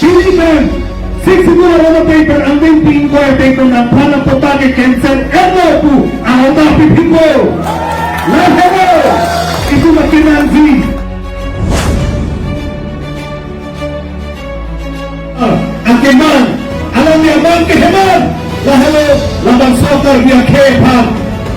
Pilipan, 6 siguro na paper ang main ko ay paper ng panang potake cancel ever po ang otapipin ko. Lahat ito makinanzi. Ang keman, alam niya bang keman? Lahat labang soccer niya kepan.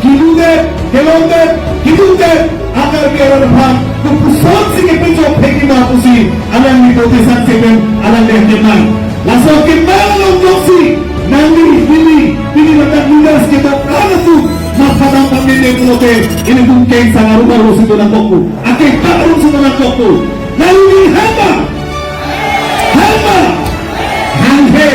Kiludet, kelondet, kiludet, agar biar lepas kupusot si kepejok pegi mapusi alam ni potesan seven alam deh keman. Langsung keman longjoksi nanti ini letak lunas kita ada tuh makadang pamilya kulote ini mungkin sangat rumah lu situ nak koku akhir tak rum situ nak koku lalu di hamba hanghe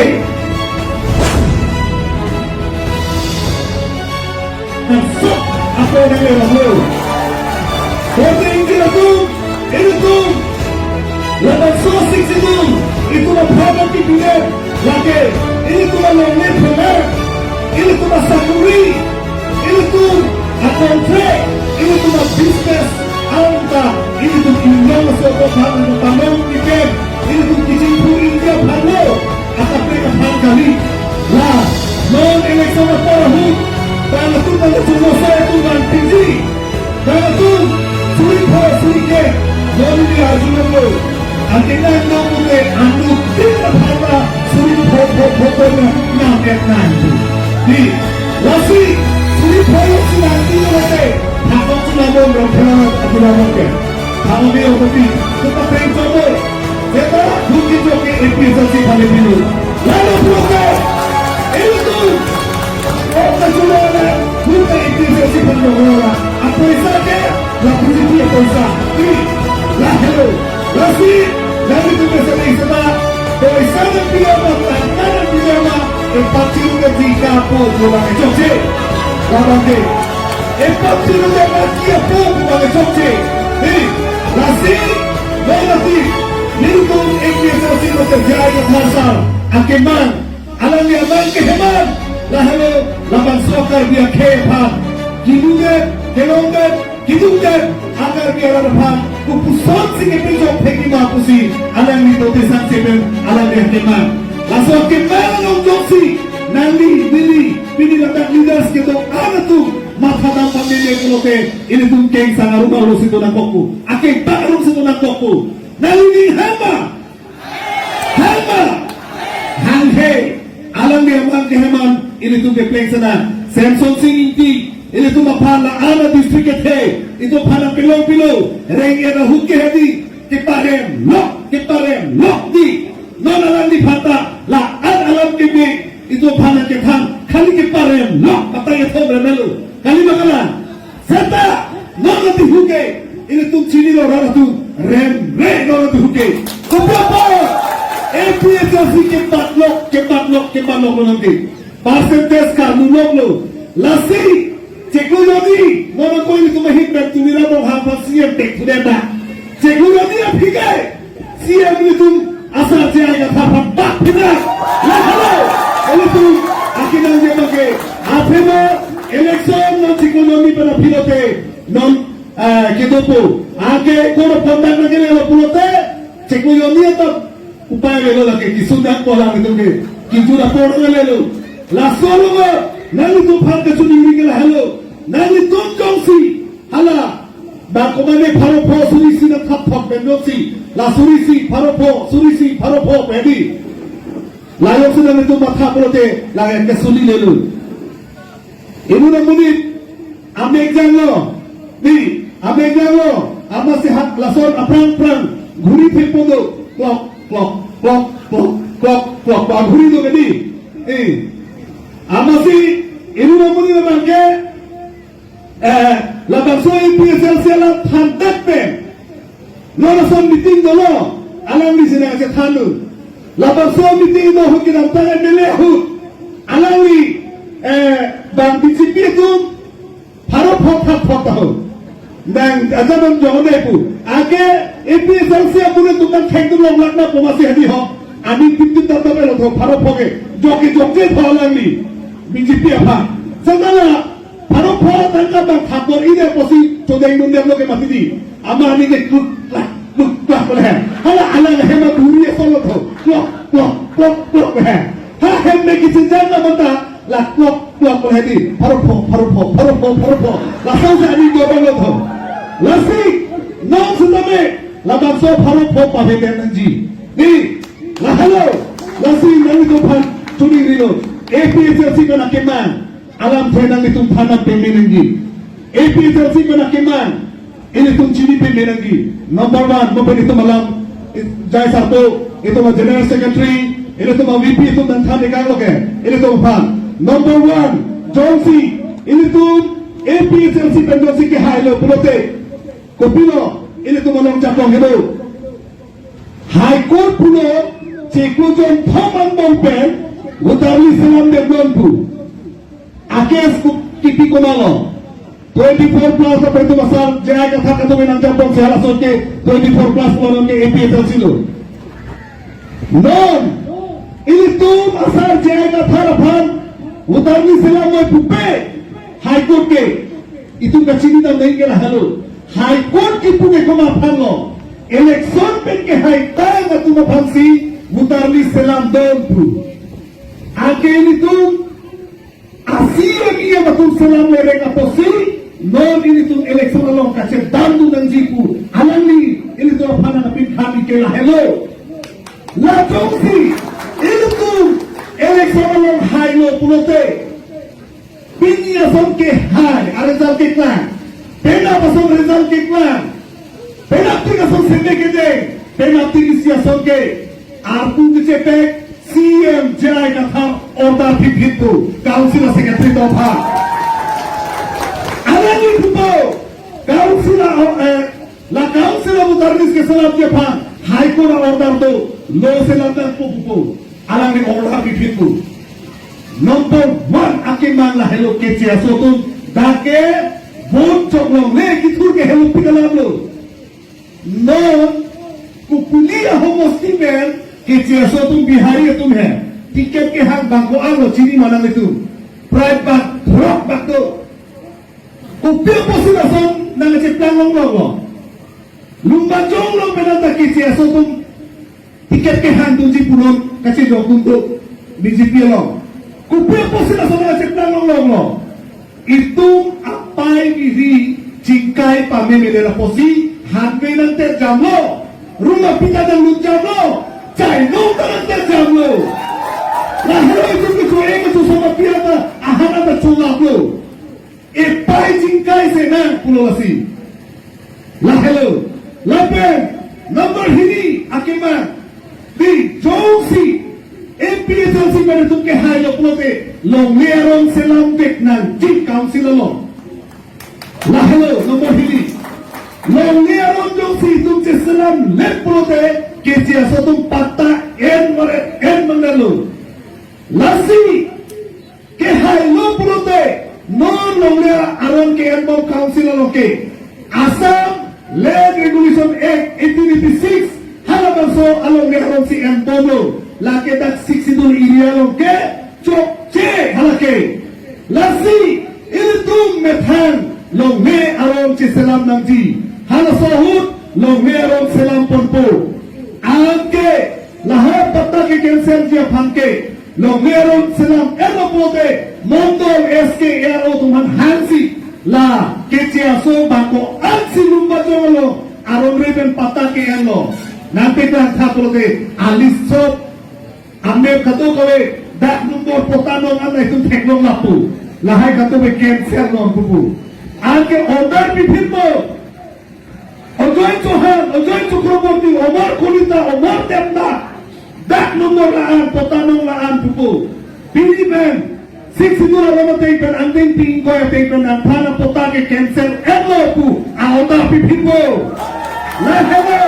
masuk apa yang dia lalu kote ini itu lepas sosik situ itu berapa kipinnya lagi ini tuh lele pemer ini tuh sakuri ini tuh kontrak ini tuh bisnis anta ini tuh tinggal masuk ke bank utama tiket ini tuh kicing puri dia baru akan mereka kali lah non election terhut dan itu pada semua saya itu dan tinggi dan itu suri ke non dia ajunan akhirnya namun anu tidak ada suri pokoknya nampak nanti di wasi suri pokok nanti nanti takut selama berjalan aku nampak kalau dia berarti kita pencoba kita bukti joki episode kali ini lalu proses itu kita coba bukti episode kali ini apa saja la posisi apa saja lalu wasi dari itu bisa disebut dari sana piyama kanan piyama empatiru ketika pun bukan Jogja lawannya empatiru ketika pun bukan Jogja nasi minum ekspedisi terjadi pasal akeman alam yang bang keheman lalu laban soccer dia kepan kidudet kelondet kidudet agar biar lepas kupusot si kepejok pegi mapusi alam ni potesan seven alam dia keman langsung keman longjoksi nanti bini letak lidas gitu ada tuh makadang pamilya kulote ini tuh keng sangat rumah lu situ nak koku akeng tak rum situ nak koku lalu di hamba hanghe alam dia bang keheman ini tuh kepleng sana Samsung Singinti ini tuh mapala ana district itu pada pilo rengi ada hukke hadi keparem lok di non alam di pata la alam kebe itu pada ketan kali keparem lok kata itu bermelu kali bakalan serta non di hukke ini tuh cini lo rara tuh rem non di hukke apa episode kepatlok nanti percentage kamu lo lasi Cekujodi, mana kau ini cuma hikmat tu mira mau hampa siam tek sudah dah. Cekujodi apa hikai? Siam itu asal saya yang hampa tak benar. Lalu tu akhirnya dia pakai apa mah election non cekujodi pada pilote non kedopo. Akhir kau pandang lagi lewat pilote cekujodi itu upaya lewat lagi kisah pola itu ke kisah pola lewat. Lalu nanti tu pandang tu diri kita hello. Nanti tonjongsi hala bakomane paropo surisi na thap bendosi la surisi paropo pedi la yoksina ne tu matha polote la ke suli lelu ibu namuni ame janglo ama se hat lason aprang घुरी फेंको क्लॉक घुरी दो गदी amasi ibu namuni na bangke la persona empieza a la fantasme no son meeting dolo alam di sini aja thanu la persona meeting do hoki dan tangan melehu alami bang BJP itu haro phot ho dan ajaban jone pu age empieza a pune tuman khengdu long lakna pomasi hadi ho ami tipti tabe lo haro phoge joke tholami BJP apa sagala haro phot tangka bang khabor ide posi chodai nundem loke matidi ama ani ke kuk boleh hala ala hema duri solo tho di parupo lasau sa ani go bang lo lasi non sutame labang so parupo pa beben nanji ni lahalo lasi nang do pan tuni rino APSLC ko na keman alam tenang itong panap pemenangi APSLC ko na keman ini itong chini pemenangi number 1 mo pwede ito malam jai satu itu mah general secretary ini tuh VP itu dan thane kang loke ini tuh pan number 1 Johnsi ini tuh APSLC penjosi ke hailo pulote kopino ini tuh manong japong itu High Court pulo cekujon thoman bompen utarli selam de blondu akes kipi komalo 24 plus apa itu masal jaya kata kata menang japong salah soke 24 plus orang ke APSLC lo non ini tuh asal jaga harapan utarni selama pupe High Court ke itu kacini dan naik lah halo High Court ki pupe koma phanlo election pen ke High Court na tuma phansi utarni selam don pu ake ini tuh asir ki ya batul selam mereka posi non ini tuh election along kace dandu dan jipu alani ini tuh apa na pin kami ke lah hello la Johnsi ini tuh election along high lo pulote pinya son ke high result ke klan pena pason result ke klan pena tiga son sende ke de pena tiga sia son ke artu dice pe CM jai kata order pipitu council secretary to pha alani puto council la council utarnis ke salam ke pha high court order to lo selam dan pupu alang ni order pipitu number 1 akiman la hello ke chia sotum dake vote choklong le kitur ke hello pikalam lo no kukulia homo stimen ke chia sotum bihari tuम है tiket ke hang bangko alo chini manam itu pride bak drop bak to upil posila son nang ciptang long lo lumba jong lo penata ke chia sotum tiket ke hang tuji punon kasi dokun to BJP lo upil posila son nang ciptang long lo itu apai diri cingkai pame medera posi hanbe nante jamlo rumah pita dan lu jamlo cai no nante jamlo lahir itu kecuali itu sama piata ahana da chulap lo epai cingkai senang pulau lasi lahelo lapen number hini akibat di Johnsi APSLC pada tu ke hai lo pulau te long leron selam dek nan jik council lo lahelo number hini long leron Johnsi tu ke selam lep pulau te ke cia satu pata en mandalo lasi ke hai lo pulau te non long le aron ke en bom council lo ke Assam Land Regulation Act 1886 halaman so along le aron si en bom lo lake tak 6 itu area lo ke chok che halake lasi itu methan long le aron si selam namji hala sohut long le aron selam ponpo angke lahar patta ke cancel dia phanke long le aron selam elo pote mondol SK ero tuman hansi la kecia so bako ansi lumba jolo aron reben patta ke elo nanti kan thapote alis sop amme khato kowe dak number potano ana itu teklong lapu lahai khato be cancel non pupu angke order bibhimmo Ojoy Chauhan, Ojoy Chakraborty, Omar Kolita, Omar Temda, dak number laan, potanong laan pupu. Pili ben, 6 ito na naman tayo, ang din tingin ko yung tayo na pana potake cancel, elo pu, aota pipinmo. Lahelo,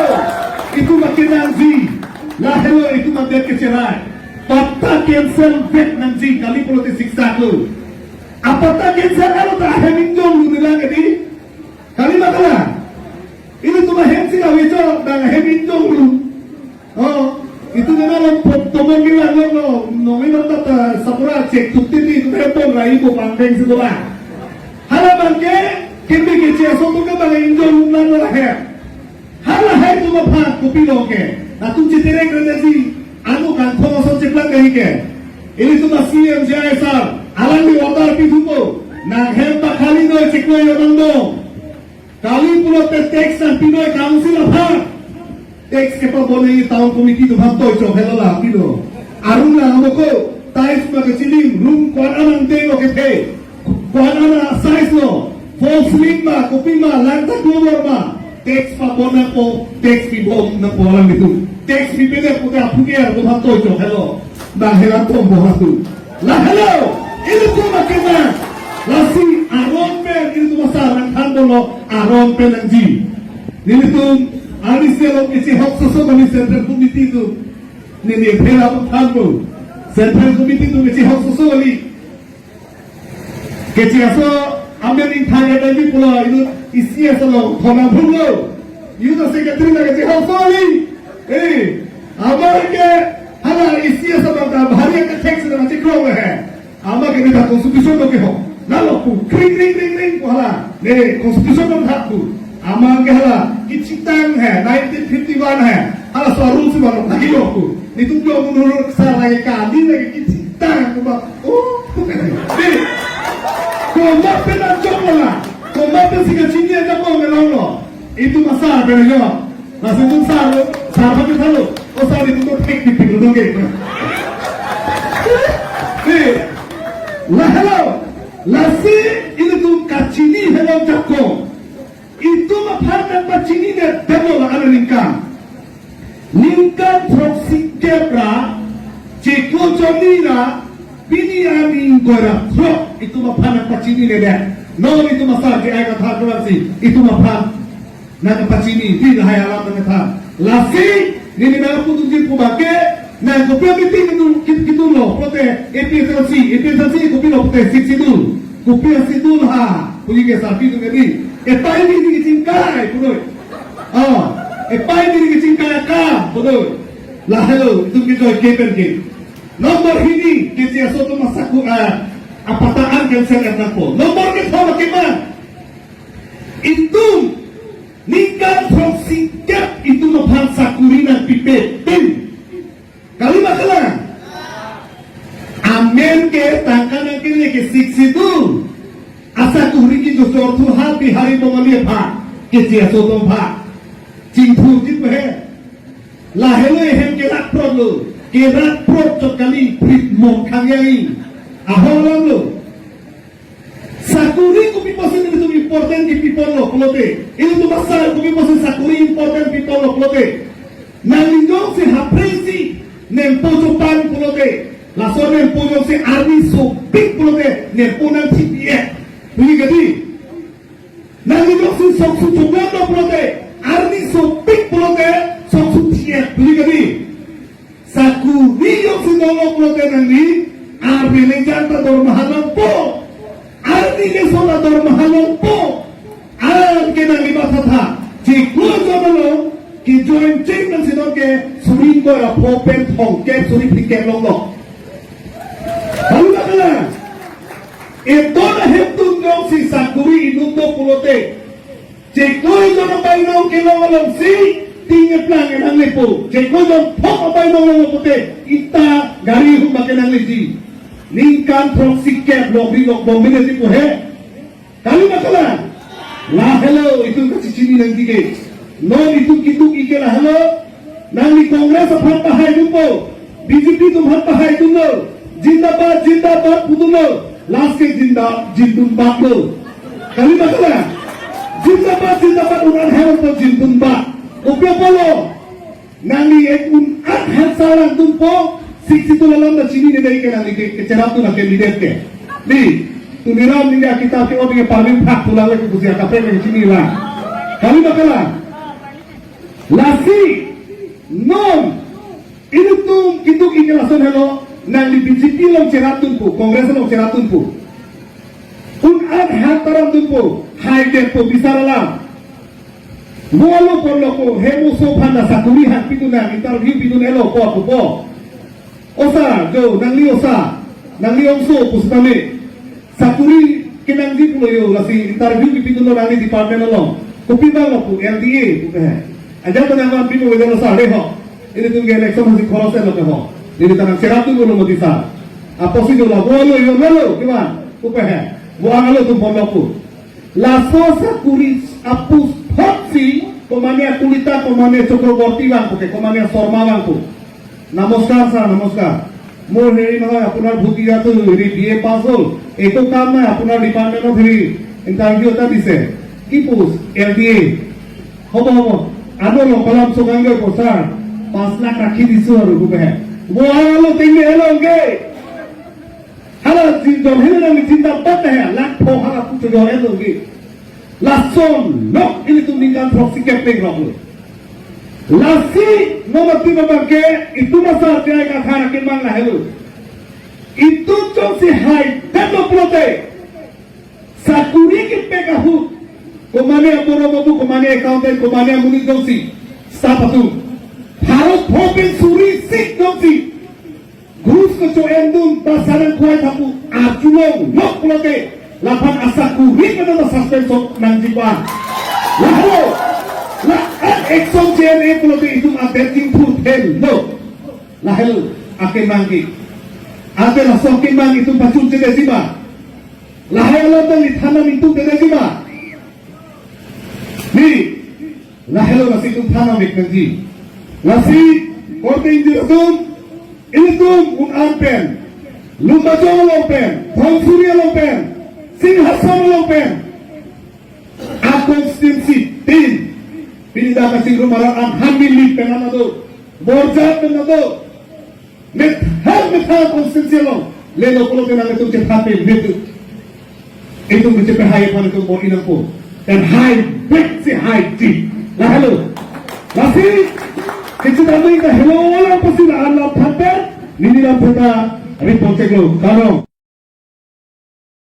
ito makinanzi, lahelo, ito magdet kesiray. Pata cancel bet nanzi, kalipulo ti siksako. Apata cancel, elo ta heminjong nilang edi, kalimat ka ini tuh hensi lah itu dah heminjong lu oh itu memang tomong gila lo nomino tata sapura cek tutti itu telepon rai ko pangdeng situ lah halaman ke kini kece soto ke bang injong lan lah he hala hai tu mapha kopi lo ke na tu citere kerja si anu kan thomo so ceklang kahi ke ini tuh CM jaya sar alam di order pidupo nang hempa kali no ciklo yorando kali pulo te tax ang Pinoy Council of Heart tax ke pa bonai taon komiti tu bhanto cho hello la pino arun na amoko tais ma ke chilim room kwan anang dego ke the kwan ana size no false link ma kopi ma lanta global ma tax pa bona po tax pi bom na po alam itu tax pi pede puta apuke ar bhanto cho hello na hela to bohatu la hello ini tu makena lasi aron pe ini tu masaran khandolo aron pe nangji ini tu ali selo kisi hok soso kami central committee tu ini phela khandlo central committee tu kisi hok soso kali kisi aso ameling thaya dai pulo itu isi asalo thona bhungo itu secretary na kisi hok soso kali amar ke hala isi asalo da bhari ka tax na machi kro hai ama ke da constitution to ke ho nalo ku kring kring kring kring hala ne constitution to tha ku ama ke hala kichi tang hai 1951 hai hala so rule se bano nahi lo ku ni tu lo munur sa lagi ka ni lagi kichi tang ku ba ni ko ma pe na chokola ko ma pe siga chinya ja ko me lo itu masa pe ne yo masa tu sa ba pe thalo o sa ni tu to tek ni pe lo ge ni la hello la si ini tu kacini hello jako itu mapharkan pacini ne demo la ana lingkan proxy kebra ceko jomira bini ani gora tro itu mapharkan pacini ne de no itu masa ke ai katha kurasi itu maphar na pacini di hai alam ne tha la si ni na pu tu ji pu ba ke na kopia meeting itu lo prote EPSLC kopi lo prote sidul kopia sidul ha puji ke sapi tu ni epai ni cingkai puroi epai ni cingkai ka puroi la hello itu kita kepen ke nomor ini kita soto masaku apataan cancel etnapo nomor ke thawa ke man itu nikah proxy gap itu no bangsa kurina pipet tin kali bakalan amen ke tangkan ke ke siksitu asa kuriki jo sortu ha bihari bomali bha ke tia soto bha cinthu jit he la hele hem ke rak pro to kali prit mon khangai aholam lo sakuri ko piposen itu important di people lo klote ini tu basa ko piposen sakuri important people lo klote nalindong se hapresi nempojo pan pulote la so nempojo se army so big pulote nemponan TPF buli gadi nalindong se soksu chogando pulote army so big pulote soksu TPF buli gadi sakuri yo se nolo pulote nandi army le janta dor mahalang po army le sola dor mahalang po an ke nali batha je ko jomalo कि joint chairman sidon ke surin ko ya open thong ke suri phike long lo halu kala e to na heptun jong si sakuri inundo pulote je ko jon bai no ke lo si ting plan nang lepo je ko jon thok bai no lo pute ita gari hu make nang leji ningkan thong sikke blogi lo bombine si ko he halu kala la hello itu ka chichini nang dige no itu kitu ikela halo nang Congress bhat bahai dupo BJP tu bhat bahai duno जिंदाबाद पुदुलो लास्ट के जिंदुन बापलो kali bakala जिंदाबाद उनान हेरो तो जिंदुन बा उपे polo nangi ekun at hasaran tumpo siksi tu lalam da chini ne dai ke nangi ke cerap tu na ke lidet ke ni tu niram ninga kita ke obi parlim phak tu la ke kusia kape ke chini la kali bakala lasi non ini tum kitu ikelason hello nangi BJP long ceratun pu kongres long ceratun pu un ad hataran tumpo hai tempo bisarala Molo por loco, hemo so panda sakuri hat pitu na interview pitu nelo po. Osa, jo, nangli osa, nangli omso pustame. Sakuri kinangji pulo yo lasi interview pitu no nangli department lo. Kopi ba lo pu LDA pu hai. Aja to nangam pitu wego lo sa re ho. Ini tu ge election hasi khorose lo ke ho. Ini tanang seratu lo mo disa. Apa sih tu lah? Buang lo, gimana? Upah buang lo tu pondokku. Laso sakuri apus hotsi komania kulita komania Chakraborty bangku komania Sharma bangku. Namaskar sir, namaskar. More hearing হয় আপোনাৰ ভুটিয়াটো হেৰি বিএ পাছ হ'ল একো কাম নাই আপোনাৰ ডিপাৰ্টমেণ্টত হেৰি ইণ্টাৰভিউ এটা দিছে কি পোষ্ট এলডিএ হ'ব আনো লকলাম সুগাঙ্গের প্রচার 5 লাখ রাখি দিছো আৰু গুবে বোয়ালো তিন হেলঙ্গে হালা জিন্দন হেলঙ্গে জিন্দা পতে হে লাখ ফো হালা পুচো জরে দঙ্গে লাসন লক ইলি তুমি কান প্রক্সি ক্যাম্পেইন রবলো Lasi nomor 3 bangke itu masa dia kata ke mang lah hello. Itu cong si hai teto prote. Sakuri ke pekahu. Komane aporo babu komane accountant komane muni dosi. Sapatu. Harus hoben suri sik dosi. Grus ke co endun pasaran kuai tapu. Ajulong nok prote. Lapan asakuri ke dalam suspension nang jiwa. Lalu Exxon CNA pulau itu abeting pun hello, lah hello, akan mangki, ada lah sokin mang itu pacun cedek sih mah, lah hello tu di tanam itu cedek sih mah, ni, lah hello nasi itu tanam ikanji, nasi korte ini tuh unarpen, lumba jong lopen, thong surya lopen, singhasam lopen, akonstitusi tin. Pindah kasih rumahan hamili penganado, borjat penganado, met konstitusi lo, lelo kalau kenal itu cepat itu mencapai high pada itu mau inapun dan high bet si high G, lah hello, masih kita tahu kita hello orang pasti lah alam paten, ini lah kita report cek lo, kalau